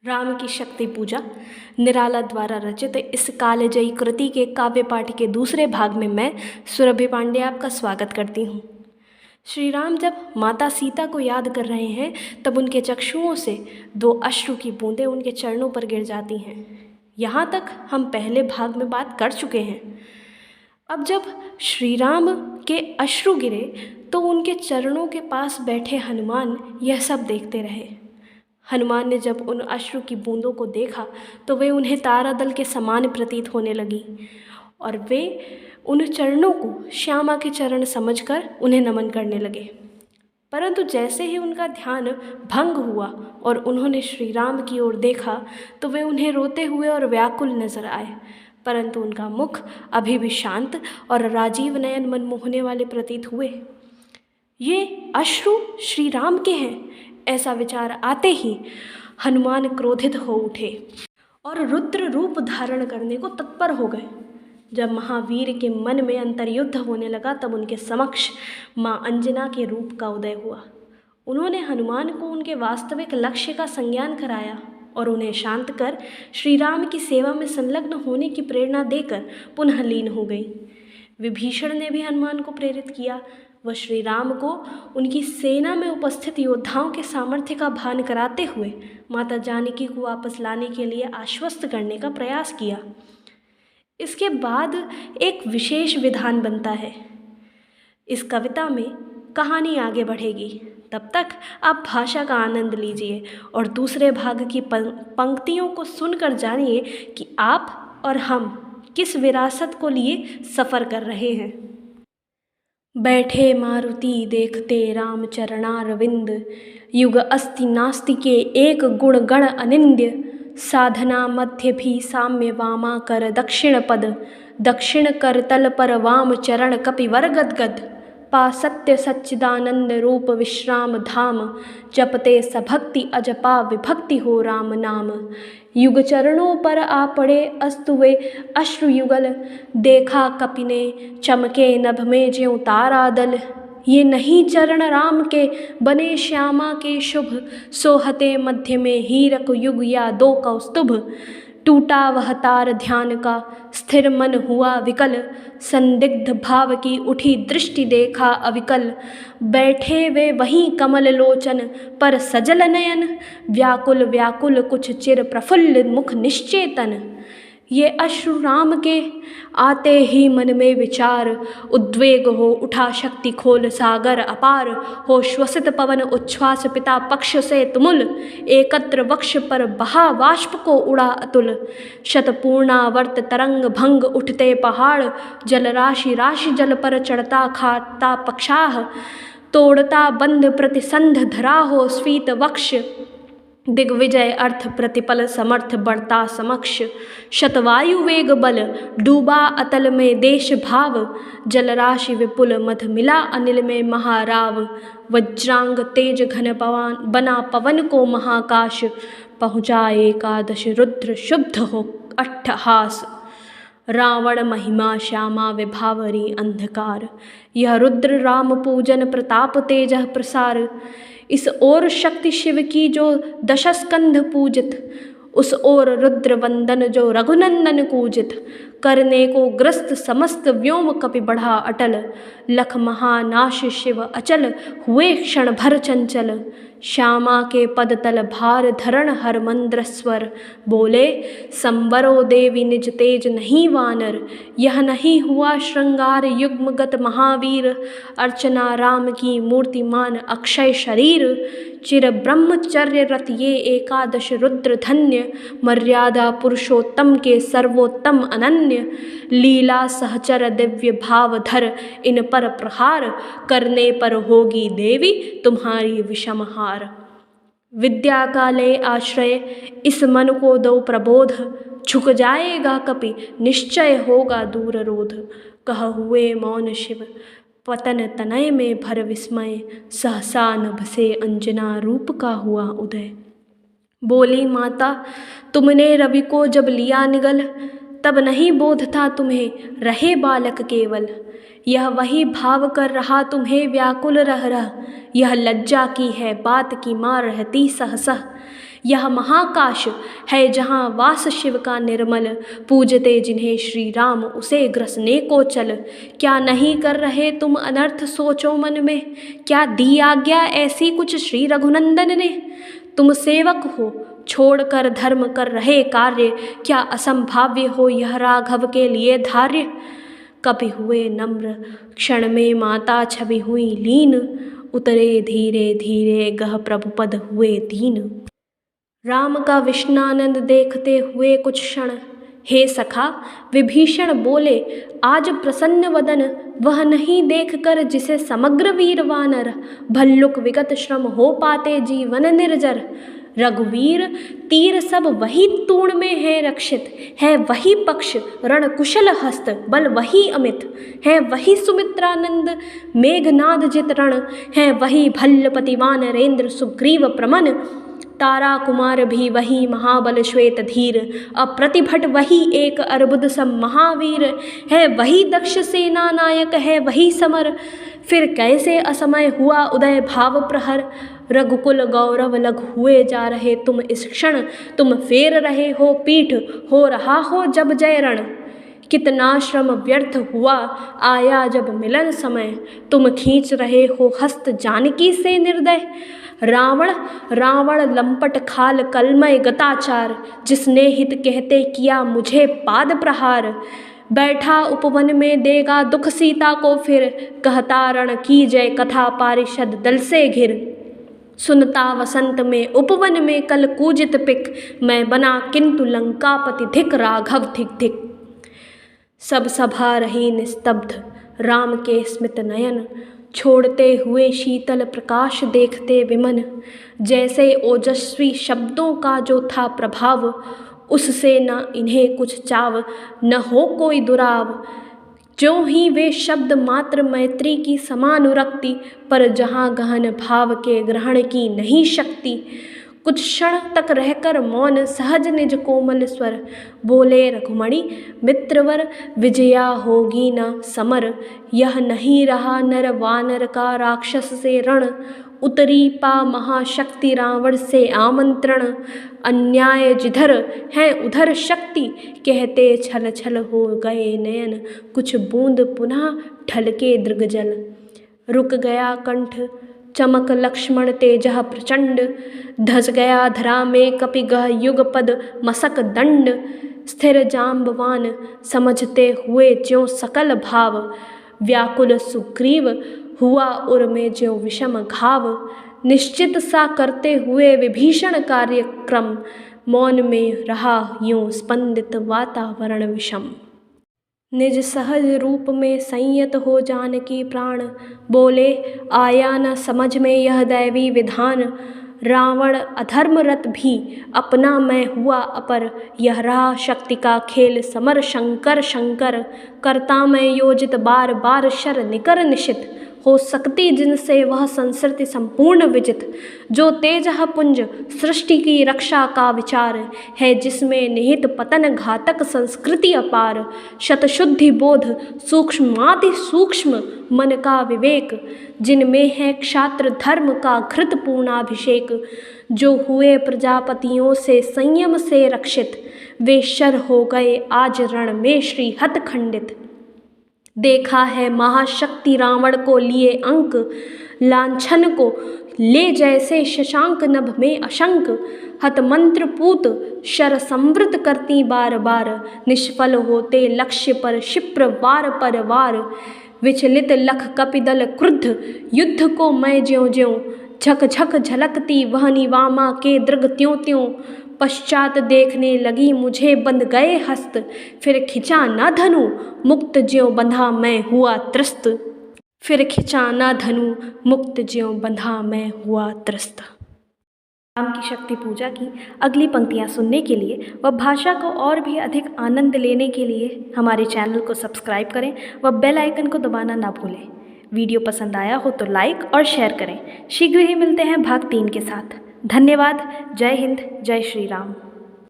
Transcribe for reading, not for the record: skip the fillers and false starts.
राम की शक्ति पूजा निराला द्वारा रचित इस कालजयी कृति के काव्य पाठ के दूसरे भाग में मैं सुरभि पांडे आपका स्वागत करती हूँ। श्री राम जब माता सीता को याद कर रहे हैं तब उनके चक्षुओं से दो अश्रु की बूंदें उनके चरणों पर गिर जाती हैं। यहाँ तक हम पहले भाग में बात कर चुके हैं। अब जब श्री राम के अश्रु गिरे तो उनके चरणों के पास बैठे हनुमान यह सब देखते रहे। हनुमान ने जब उन अश्रु की बूंदों को देखा तो वे उन्हें तारादल के समान प्रतीत होने लगी और वे उन चरणों को श्यामा के चरण समझकर उन्हें नमन करने लगे। परंतु जैसे ही उनका ध्यान भंग हुआ और उन्होंने श्री राम की ओर देखा तो वे उन्हें रोते हुए और व्याकुल नजर आए, परंतु उनका मुख अभी भी शांत और राजीव नयन मनमोहने वाले प्रतीत हुए। ये अश्रु श्री राम के हैं, ऐसा विचार आते ही हनुमान क्रोधित हो उठे और रुद्र रूप धारण करने को तत्पर हो गए। जब महावीर के मन में अंतर्युद्ध होने लगा तब उनके समक्ष माँ अंजना के रूप का उदय हुआ। उन्होंने हनुमान को उनके वास्तविक लक्ष्य का संज्ञान कराया और उन्हें शांत कर श्री राम की सेवा में संलग्न होने की प्रेरणा देकर पुनः लीन हो गई। विभीषण ने भी हनुमान को प्रेरित किया। वह श्री राम को उनकी सेना में उपस्थित योद्धाओं के सामर्थ्य का भान कराते हुए माता जानकी को वापस लाने के लिए आश्वस्त करने का प्रयास किया। इसके बाद एक विशेष विधान बनता है। इस कविता में कहानी आगे बढ़ेगी, तब तक आप भाषा का आनंद लीजिए और दूसरे भाग की पंक्तियों को सुनकर जानिए कि आप और हम किस विरासत को लिए सफ़र कर रहे हैं। बैठे मारुति देखते राम चरणारविंद, युग अस्ति नास्ति के एक गुण गण अनिंद्य। साधना मध्य भी साम्य वामा कर दक्षिण पद, दक्षिण कर तल पर वाम चरण कपिवर गदगद। पा सत्य सच्चिदानंद रूप विश्राम धाम, जपते सभक्ति अजपा विभक्ति हो राम नाम। युग चरणों पर आ पड़े अस्तुवे अश्रु युगल, देखा कपि ने चमके नभ में ज्यों तारादल। ये नहीं चरण राम के बने श्यामा के शुभ, सोहते मध्य में हीरक युग या दो कौस्तुभ। टूटा वह तार ध्यान का स्थिर मन हुआ विकल, संदिग्ध भाव की उठी दृष्टि देखा अविकल। बैठे वे वहीं कमल लोचन पर सजल नयन, व्याकुल व्याकुल कुछ चिर प्रफुल्ल मुख निश्चेतन। ये अश्रु राम के आते ही मन में विचार, उद्वेग हो उठा शक्ति खोल सागर अपार। हो श्वसित पवन उच्छ्वास पिता पक्ष से तुमुल, एकत्र वक्ष पर बहा वाष्प को उड़ा अतुल। शतपूर्णावर्त तरंग भंग उठते पहाड़, जल राशि राशि जल पर चढ़ता खाता पक्षाह। तोड़ता बंध प्रतिसंध धरा हो स्फीत वक्ष, दिग्विजय अर्थ प्रतिपल समर्थ बढ़ता समक्ष। शतवायु वेग बल डूबा अतल में देश भाव, जलराशि विपुल मध मिला अनिल में महाराव। वज्रांग तेज घन पवन बना पवन को महाकाश, पहुँचा एकादश रुद्र शुद्ध हो अट्ठहास। रावण महिमा श्यामा विभावरी अंधकार, यह रुद्र राम पूजन प्रताप तेज प्रसार। इस ओर शक्ति शिव की जो दशस्कंध पूजित, उस ओर रुद्र वंदन जो रघुनंदन पूजित। करने को ग्रस्त समस्त व्योम कपि बढ़ा अटल, लख महानाश शिव अचल हुए क्षण भर चंचल। श्यामा के पद तल भार धरण हर मंद्र स्वर, बोले संबरो देवी निज तेज नहीं वानर। यह नहीं हुआ श्रृंगार युग्मगत महावीर, अर्चना राम की मूर्तिमान अक्षय शरीर। चिर ब्रह्मचर्य रत ये एकादश रुद्र धन्य, मर्यादा पुरुषोत्तम के सर्वोत्तम अनन्य। लीला सहचर दिव्य भाव धर इन पर प्रहार, करने पर होगी देवी तुम्हारी विषम हार। विद्या का ले आश्रय इस मन को दो प्रबोध, झुक जाएगा कपि निश्चय होगा दूर रोध। कह हुए मौन शिव पतन तनय में भर विस्मय, सहसा नभ से अंजना रूप का हुआ उदय। बोली माता तुमने रवि को जब लिया निगल, तब नहीं बोध था तुम्हें रहे बालक केवल। यह वही भाव कर रहा तुम्हें व्याकुल रह रह, यह लज्जा की है बात की माँ रहती सहसह। यह महाकाश है जहाँ वास शिव का निर्मल, पूजते जिन्हें श्री राम उसे ग्रसने को चल। क्या नहीं कर रहे तुम अनर्थ सोचो मन में, क्या दी आज्ञा ऐसी कुछ श्री रघुनंदन ने। तुम सेवक हो छोड़कर धर्म कर रहे कार्य, क्या असंभाव्य हो यह राघव के लिए धार्य। कपि हुए नम्र क्षण में माता छवि हुई लीन, उतरे धीरे धीरे गह प्रभुपद हुए दीन। राम का विष्णानंद देखते हुए कुछ क्षण, हे सखा विभीषण बोले आज प्रसन्न वदन, वह नहीं देखकर जिसे समग्र वीर वानर, भल्लुक विगत श्रम हो पाते जीवन निर्जर। रघुवीर तीर सब वही तूण में है रक्षित, है वही पक्ष रण कुशल हस्त बल वही अमित, है वही सुमित्रानंद मेघनाद जित रण, है वही भल्लपति वानरेंद्र सुग्रीव प्रमन। तारा कुमार भी वही महाबल श्वेत धीर, अप्रतिभट वही एक अर्बुद सम महावीर, है वही दक्ष सेना नायक है वही समर, फिर कैसे असमय हुआ उदय भाव प्रहर। रघुकुल गौरव लघु हुए जा रहे तुम इस क्षण, तुम फेर रहे हो पीठ हो रहा हो जब जय रण। कितना श्रम व्यर्थ हुआ आया जब मिलन समय, तुम खींच रहे हो हस्त जानकी से निर्दय। रावण लंपट खाल कलमय गताचार, जिसने हित कहते किया मुझे पाद प्रहार। बैठा उपवन में देगा दुख सीता को फिर, कहता रण की जय कथा पारिषद दल से घिर। सुनता वसंत में उपवन में कल कूजित पिक, मैं बना किंतु लंकापति धिक राघव धिक धिक। सब सभा रही निस्तब्ध, राम के स्मित नयन, छोड़ते हुए शीतल प्रकाश देखते विमन। जैसे ओजस्वी शब्दों का जो था प्रभाव, उससे न इन्हें कुछ चाव न हो कोई दुराव। जो ही वे शब्द मात्र मैत्री की समानुरक्ति, पर जहाँ गहन भाव के ग्रहण की नहीं शक्ति। कुछ क्षण तक रहकर मौन सहज निज कोमल स्वर, बोले रघुमणि मित्रवर विजया होगी न समर। यह नहीं रहा नर वानर का राक्षस से रण, उतरी पा महाशक्ति रावण से आमंत्रण। अन्याय जिधर है उधर शक्ति, कहते छल छल हो गए नयन, कुछ बूंद पुनः ढलके दृगजल। रुक गया कंठ चमक लक्ष्मण तेजह प्रचंड, धस गया धरा में कपिगह युगपद मसक दंड। स्थिर जाम्बवान समझते हुए ज्यों सकल भाव, व्याकुल सुग्रीव हुआ उर में ज्यों विषम घाव। निश्चित सा करते हुए विभीषण कार्यक्रम, मौन में रहा यूं स्पंदित वातावरण विषम। निज सहज रूप में संयत हो जानकी प्राण, बोले आया न समझ में यह दैवी विधान। रावण अधर्मरत भी अपना मैं हुआ अपर, यह रहा शक्ति का खेल समर शंकर शंकर। करता मैं योजित बार बार शर निकर निशित, हो सकती जिनसे वह संसृति संपूर्ण विजित। जो तेजह पुंज सृष्टि की रक्षा का विचार है, जिसमें निहित पतन घातक संस्कृति अपार। शतशुद्धि बोध सूक्ष्माति सूक्ष्म मन का विवेक, जिनमें है क्षात्र धर्म का घृत पूर्णाभिषेक। जो हुए प्रजापतियों से संयम से रक्षित, वे शर हो गए आज रण में श्री हत खंडित। देखा है महाशक्ति रावण को लिए अंक, लांछन को ले जैसे शशांक नभ में अशंक। हत मंत्र पूत शर संवृत करती बार बार, निष्फल होते लक्ष्य पर क्षिप्र वार पर वार। विचलित लख कपिदल क्रुद्ध युद्ध को मैं ज्यों ज्यों, झक झक झलकती वह निवामा के दृग त्यों त्यों। पश्चात देखने लगी मुझे बंध गए हस्त, फिर खिंचा न धनु मुक्त ज्यों बंधा मैं हुआ त्रस्त। फिर खिंचा न धनु मुक्त ज्यों बंधा मैं हुआ त्रस्त। राम की शक्ति पूजा की अगली पंक्तियाँ सुनने के लिए व भाषा को और भी अधिक आनंद लेने के लिए हमारे चैनल को सब्सक्राइब करें व बेल आइकन को दबाना ना भूलें। वीडियो पसंद आया हो तो लाइक और शेयर करें। शीघ्र ही मिलते हैं भाग 3 के साथ। धन्यवाद। जय हिंद, जय श्री राम।